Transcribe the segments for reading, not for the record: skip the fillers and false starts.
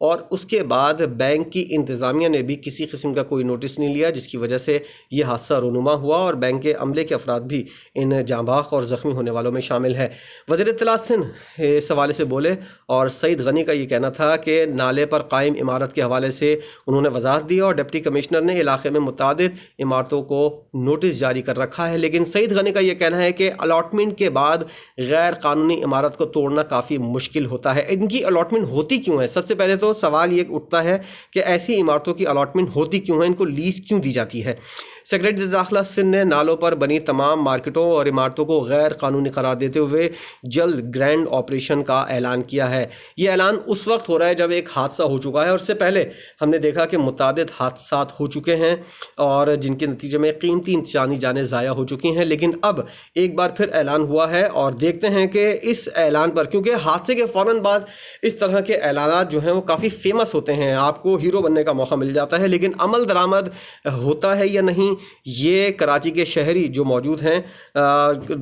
اور اس کے بعد بینک کی انتظامیہ نے بھی کسی قسم کا کوئی نوٹس نہیں لیا، جس کی وجہ سے یہ حادثہ رونما ہوا اور بینک کے عملے کے افراد بھی ان جاں بحق اور زخمی ہونے والوں میں شامل ہے۔ وزیر اطلاعات سندھ اس حوالے سے بولے اور سعید غنی کا یہ کہنا تھا کہ نالے پر قائم عمارت کے حوالے سے انہوں نے وضاحت دی اور ڈپٹی کمشنر نے علاقے میں متعدد عمارتوں کو نوٹس جاری کر رکھا ہے، لیکن سعید غنی کا یہ کہنا ہے کہ الاٹمنٹ کے بعد غیر قانونی عمارت کو توڑنا کافی مشکل ہوتا ہے۔ ان کی الاٹمنٹ ہوتی کیوں ہے؟ سب سے پہلے تو سوال یہ اٹھتا ہے کہ ایسی عمارتوں کی الاٹمنٹ ہوتی کیوں ہے، ان کو لیز کیوں دی جاتی ہے؟ سیکریٹری داخلہ سندھ نے نالوں پر بنی تمام مارکیٹوں اور عمارتوں کو غیر قانونی قرار دیتے ہوئے جلد گرینڈ آپریشن کا اعلان کیا ہے۔ یہ اعلان اس وقت ہو رہا ہے جب ایک حادثہ ہو چکا ہے، اور اس سے پہلے ہم نے دیکھا کہ متعدد حادثات ہو چکے ہیں اور جن کے نتیجے میں قیمتی انسانی جانیں ضائع ہو چکی ہیں، لیکن اب ایک بار پھر اعلان ہوا ہے اور دیکھتے ہیں کہ اس اعلان پر، کیونکہ حادثے کے فوراً بعد اس طرح کے اعلانات جو ہیں وہ کافی فیمس ہوتے ہیں، آپ کو ہیرو بننے کا موقع مل جاتا ہے، لیکن عمل درآمد ہوتا ہے یا نہیں، یہ کراچی کے شہری جو موجود ہیں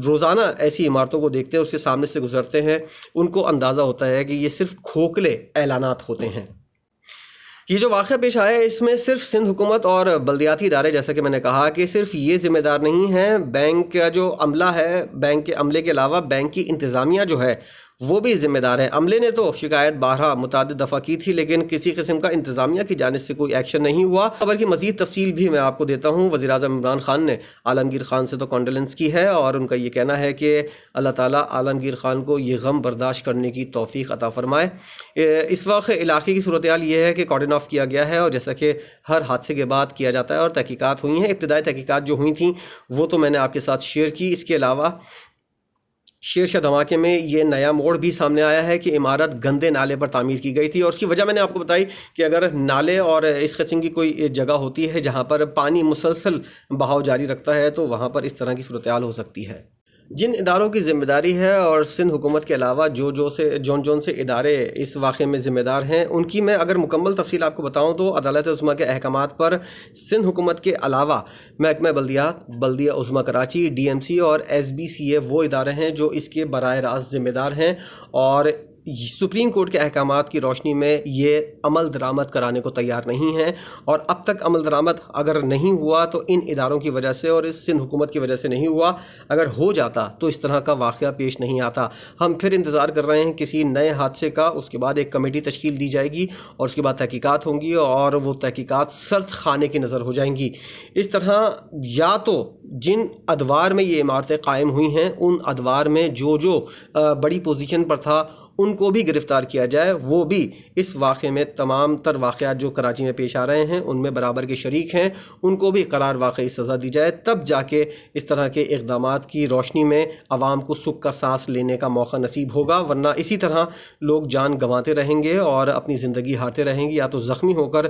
روزانہ ایسی عمارتوں کو دیکھتے ہیں، اس کے سامنے سے گزرتے ہیں، ان کو اندازہ ہوتا ہے کہ یہ صرف کھوکھلے اعلانات ہوتے ہیں۔ یہ جو واقعہ پیش آیا ہے اس میں صرف سندھ حکومت اور بلدیاتی ادارے، جیسا کہ میں نے کہا کہ صرف یہ ذمہ دار نہیں ہیں، بینک کا جو عملہ ہے، بینک کے عملے کے علاوہ بینک کی انتظامیہ جو ہے وہ بھی ذمہ دار ہے۔ عملے نے تو شکایت بارہا متعدد دفعہ کی تھی، لیکن کسی قسم کا انتظامیہ کی جانب سے کوئی ایکشن نہیں ہوا۔ خبر کی مزید تفصیل بھی میں آپ کو دیتا ہوں۔ وزیر اعظم عمران خان نے عالمگیر خان سے تو کانڈولنس کی ہے اور ان کا یہ کہنا ہے کہ اللہ تعالیٰ عالمگیر خان کو یہ غم برداشت کرنے کی توفیق عطا فرمائے۔ اس وقت علاقے کی صورتحال یہ ہے کہ کارڈن آف کیا گیا ہے، اور جیسا کہ ہر حادثے کے بعد کیا جاتا ہے اور تحقیقات ہوئی ہیں، ابتدائی تحقیقات جو ہوئی تھیں وہ تو میں نے آپ کے ساتھ شیئر کی۔ اس کے علاوہ شیر شاہ دھماکے میں یہ نیا موڑ بھی سامنے آیا ہے کہ عمارت گندے نالے پر تعمیر کی گئی تھی، اور اس کی وجہ میں نے آپ کو بتائی کہ اگر نالے اور اس قسم کی کوئی جگہ ہوتی ہے جہاں پر پانی مسلسل بہاؤ جاری رکھتا ہے تو وہاں پر اس طرح کی صورتحال ہو سکتی ہے۔ جن اداروں کی ذمہ داری ہے اور سندھ حکومت کے علاوہ جون سے ادارے اس واقعے میں ذمہ دار ہیں، ان کی میں اگر مکمل تفصیل آپ کو بتاؤں تو عدالت عظمیٰ کے احکامات پر سندھ حکومت کے علاوہ محکمہ بلدیات، بلدیہ عظمیٰ کراچی، ڈی ایم سی اور ایس بی سی اے وہ ادارے ہیں جو اس کے براہ راست ذمہ دار ہیں، اور سپریم کورٹ کے احکامات کی روشنی میں یہ عمل درآمد کرانے کو تیار نہیں ہیں، اور اب تک عمل درآمد اگر نہیں ہوا تو ان اداروں کی وجہ سے اور اس سندھ حکومت کی وجہ سے نہیں ہوا۔ اگر ہو جاتا تو اس طرح کا واقعہ پیش نہیں آتا۔ ہم پھر انتظار کر رہے ہیں کسی نئے حادثے کا، اس کے بعد ایک کمیٹی تشکیل دی جائے گی اور اس کے بعد تحقیقات ہوں گی، اور وہ تحقیقات سرد خانے کی نظر ہو جائیں گی۔ اس طرح یا تو جن ادوار میں یہ عمارتیں قائم ہوئی ہیں ان ادوار میں جو بڑی پوزیشن پر تھا ان کو بھی گرفتار کیا جائے، وہ بھی اس واقعے میں تمام تر واقعات جو کراچی میں پیش آ رہے ہیں ان میں برابر کے شریک ہیں، ان کو بھی قرار واقعی سزا دی جائے، تب جا کے اس طرح کے اقدامات کی روشنی میں عوام کو سکھ کا سانس لینے کا موقع نصیب ہوگا، ورنہ اسی طرح لوگ جان گنواتے رہیں گے اور اپنی زندگی ہارتے رہیں گے، یا تو زخمی ہو کر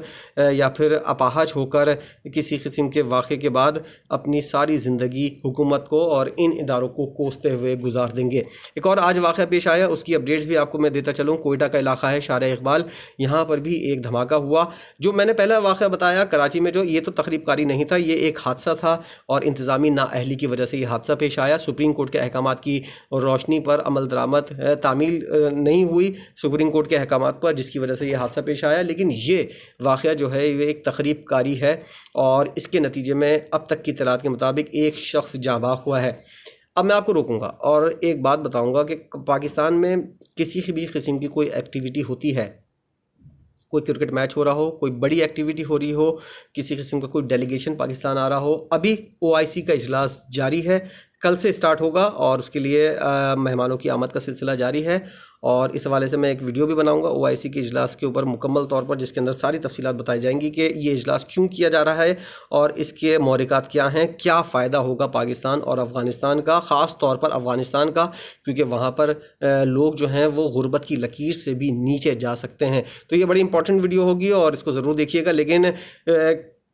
یا پھر اپاہج ہو کر کسی قسم کے واقعے کے بعد اپنی ساری زندگی حکومت کو اور ان اداروں کو کوستے ہوئے گزار دیں گے۔ ایک اور آج واقعہ پیش آیا، اس کی اپڈیٹس بھی آپ کو میں دیتا چلوں۔ کوئٹہ کا علاقہ ہے شارع اقبال، یہاں پر بھی ایک دھماکہ ہوا۔ جو میں نے پہلا واقعہ بتایا کراچی میں، جو یہ تو تخریب کاری نہیں تھا، یہ ایک حادثہ تھا اور انتظامی نااہلی کی وجہ سے یہ حادثہ پیش آیا۔ سپریم کورٹ کے احکامات کی روشنی پر عمل درآمد تعمیل نہیں ہوئی سپریم کورٹ کے احکامات پر، جس کی وجہ سے یہ حادثہ پیش آیا، لیکن یہ واقعہ جو ہے یہ ایک تخریب کاری ہے اور اس کے نتیجے میں اب تک کی اطلاعات کے مطابق ایک شخص جاں بحق ہوا ہے۔ اب میں آپ کو روکوں گا اور ایک بات بتاؤں گا کہ پاکستان میں کسی بھی قسم کی کوئی ایکٹیویٹی ہوتی ہے، کوئی کرکٹ میچ ہو رہا ہو، کوئی بڑی ایکٹیویٹی ہو رہی ہو، کسی قسم کا کوئی ڈیلیگیشن پاکستان آ رہا ہو، ابھی OIC کا اجلاس جاری ہے، کل سے سٹارٹ ہوگا اور اس کے لیے مہمانوں کی آمد کا سلسلہ جاری ہے، اور اس حوالے سے میں ایک ویڈیو بھی بناؤں گا OIC کے اجلاس کے اوپر مکمل طور پر، جس کے اندر ساری تفصیلات بتائی جائیں گی کہ یہ اجلاس کیوں کیا جا رہا ہے اور اس کے محرکات کیا ہیں، کیا فائدہ ہوگا پاکستان اور افغانستان کا، خاص طور پر افغانستان کا، کیونکہ وہاں پر لوگ جو ہیں وہ غربت کی لکیر سے بھی نیچے جا سکتے ہیں۔ تو یہ بڑی امپورٹنٹ ویڈیو ہوگی اور اس کو ضرور دیکھیے گا، لیکن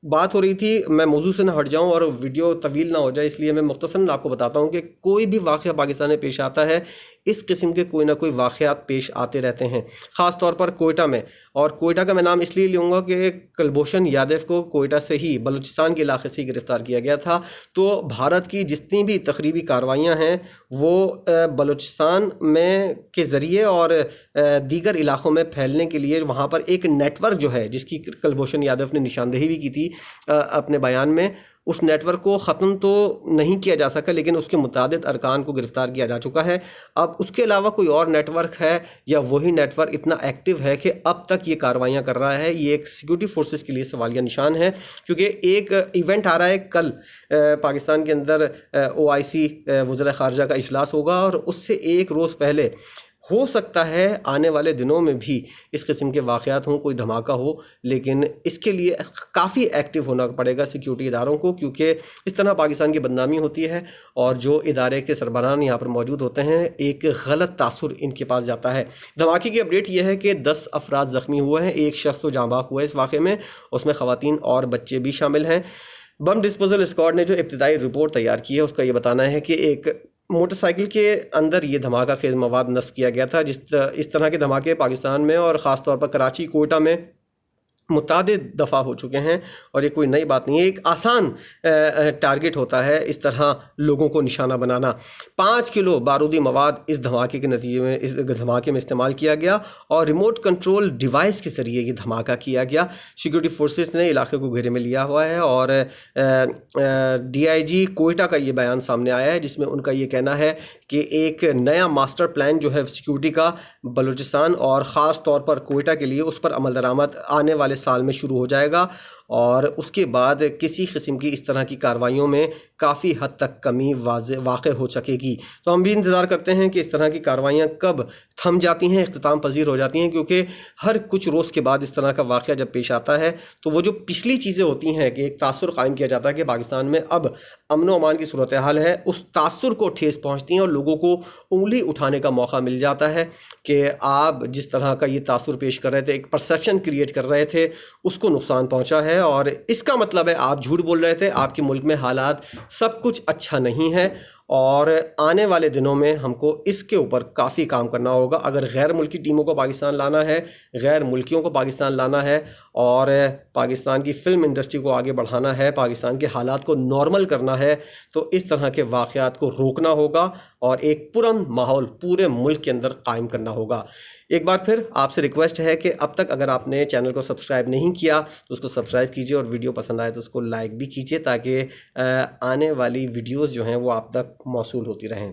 بات ہو رہی تھی میں موضوع سے نہ ہٹ جاؤں اور ویڈیو طویل نہ ہو جائے، اس لیے میں مختصراً آپ کو بتاتا ہوں کہ کوئی بھی واقعہ پاکستان میں پیش آتا ہے اس قسم کے کوئی نہ کوئی واقعات پیش آتے رہتے ہیں، خاص طور پر کوئٹہ میں. اور کوئٹہ کا میں نام اس لیے لوں گا کہ کلبھوشن یادو کو کوئٹہ سے ہی، بلوچستان کے علاقے سے ہی گرفتار کیا گیا تھا. تو بھارت کی جتنی بھی تخریبی کارروائیاں ہیں وہ بلوچستان میں کے ذریعے اور دیگر علاقوں میں پھیلنے کے لیے وہاں پر ایک نیٹ ورک جو ہے، جس کی کلبھوشن یادو نے نشاندہی بھی کی تھی اپنے بیان میں، اس نیٹ ورک کو ختم تو نہیں کیا جا سکا لیکن اس کے متعدد ارکان کو گرفتار کیا جا چکا ہے. اب اس کے علاوہ کوئی اور نیٹ ورک ہے یا وہی نیٹ ورک اتنا ایکٹیو ہے کہ اب تک یہ کارروائیاں کر رہا ہے، یہ ایک سیکیورٹی فورسز کے لیے سوالیہ نشان ہے. کیونکہ ایک ایونٹ آ رہا ہے کل، پاکستان کے اندر OIC وزراء خارجہ کا اجلاس ہوگا، اور اس سے ایک روز پہلے ہو سکتا ہے آنے والے دنوں میں بھی اس قسم کے واقعات ہوں، کوئی دھماکہ ہو. لیکن اس کے لیے کافی ایکٹیو ہونا پڑے گا سیکیورٹی اداروں کو، کیونکہ اس طرح پاکستان کی بدنامی ہوتی ہے اور جو ادارے کے سربراہان یہاں پر موجود ہوتے ہیں ایک غلط تاثر ان کے پاس جاتا ہے. دھماکے کی اپڈیٹ یہ ہے کہ 10 افراد زخمی ہوئے ہیں، ایک شخص تو جاں بحق ہوا ہے اس واقعے میں، اس میں خواتین اور بچے بھی شامل ہیں. بم ڈسپوزل اسکواڈ نے جو ابتدائی رپورٹ تیار کی ہے اس کا یہ بتانا ہے کہ ایک موٹر سائیکل کے اندر یہ دھماکہ خیز مواد نصب کیا گیا تھا. اس طرح کے دھماکے پاکستان میں اور خاص طور پر کراچی، کوئٹہ میں متعدد دفعہ ہو چکے ہیں، اور یہ کوئی نئی بات نہیں ہے. ایک آسان ٹارگٹ ہوتا ہے اس طرح لوگوں کو نشانہ بنانا. 5 کلو بارودی مواد اس دھماکے کے نتیجے میں، اس دھماکے میں استعمال کیا گیا، اور ریموٹ کنٹرول ڈیوائس کے ذریعے یہ دھماکہ کیا گیا. سیکورٹی فورسز نے علاقے کو گھیرے میں لیا ہوا ہے، اور DIG کوئٹہ کا یہ بیان سامنے آیا ہے جس میں ان کا یہ کہنا ہے کہ ایک نیا ماسٹر پلان جو ہے سیکورٹی کا بلوچستان اور خاص طور پر کوئٹہ کے لیے، اس پر عمل درآمد آنے والے سال میں شروع ہو جائے گا، اور اس کے بعد کسی قسم کی اس طرح کی کارروائیوں میں کافی حد تک کمی واقع ہو سکے گی. تو ہم بھی انتظار کرتے ہیں کہ اس طرح کی کارروائیاں کب تھم جاتی ہیں، اختتام پذیر ہو جاتی ہیں، کیونکہ ہر کچھ روز کے بعد اس طرح کا واقعہ جب پیش آتا ہے تو وہ جو پچھلی چیزیں ہوتی ہیں کہ ایک تاثر قائم کیا جاتا ہے کہ پاکستان میں اب امن و امان کی صورتحال ہے، اس تاثر کو ٹھیس پہنچتی ہیں اور لوگوں کو انگلی اٹھانے کا موقع مل جاتا ہے کہ آپ جس طرح کا یہ تاثر پیش کر رہے تھے، ایک پرسیپشن کریٹ کر رہے تھے، اس کو نقصان پہنچا ہے. اور اس کا مطلب ہے آپ جھوٹ بول رہے تھے، آپ کے ملک میں حالات سب کچھ اچھا نہیں ہے، اور آنے والے دنوں میں ہم کو اس کے اوپر کافی کام کرنا ہوگا. اگر غیر ملکی ٹیموں کو پاکستان لانا ہے، غیر ملکیوں کو پاکستان لانا ہے، اور پاکستان کی فلم انڈسٹری کو آگے بڑھانا ہے، پاکستان کے حالات کو نارمل کرنا ہے، تو اس طرح کے واقعات کو روکنا ہوگا اور ایک پرامن ماحول پورے ملک کے اندر قائم کرنا ہوگا. ایک بار پھر آپ سے ریکویسٹ ہے کہ اب تک اگر آپ نے چینل کو سبسکرائب نہیں کیا تو اس کو سبسکرائب کیجئے، اور ویڈیو پسند آئے تو اس کو لائک بھی کیجئے، تاکہ آنے والی ویڈیوز جو ہیں وہ آپ تک موصول ہوتی رہیں.